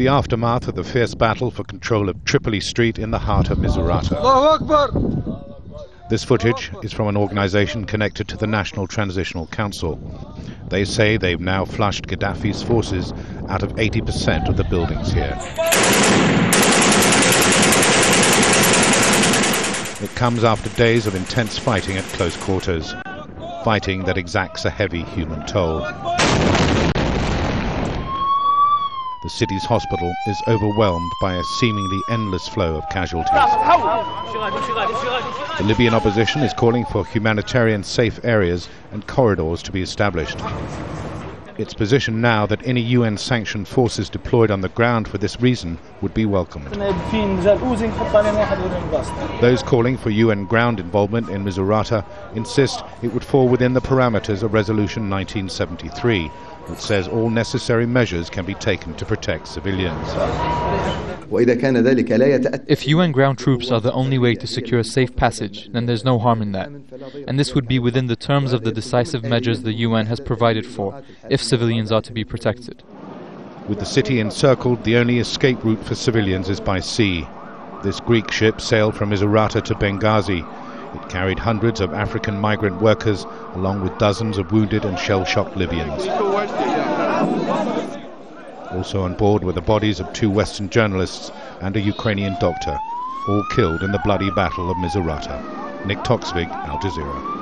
the aftermath of the fierce battle for control of Tripoli Street in the heart of Misurata. This footage is from an organization connected to the National Transitional Council. They say they've now flushed Gaddafi's forces out of 80% of the buildings here. It comes after days of intense fighting at close quarters, fighting that exacts a heavy human toll. The city's hospital is overwhelmed by a seemingly endless flow of casualties. The Libyan opposition is calling for humanitarian safe areas and corridors to be established. It's positioned now that any UN-sanctioned forces deployed on the ground for this reason would be welcomed. Those calling for UN ground involvement in Misurata insist it would fall within the parameters of Resolution 1973, which says all necessary measures can be taken to protect civilians. If UN ground troops are the only way to secure safe passage, then there's no harm in that. And this would be within the terms of the decisive measures the UN has provided for, if civilians are to be protected. With the city encircled, the only escape route for civilians is by sea. This Greek ship sailed from Misurata to Benghazi. It carried hundreds of African migrant workers, along with dozens of wounded and shell-shocked Libyans. Also on board were the bodies of 2 Western journalists and a Ukrainian doctor, all killed in the bloody Battle of Misurata. Toksvig, Al Jazeera.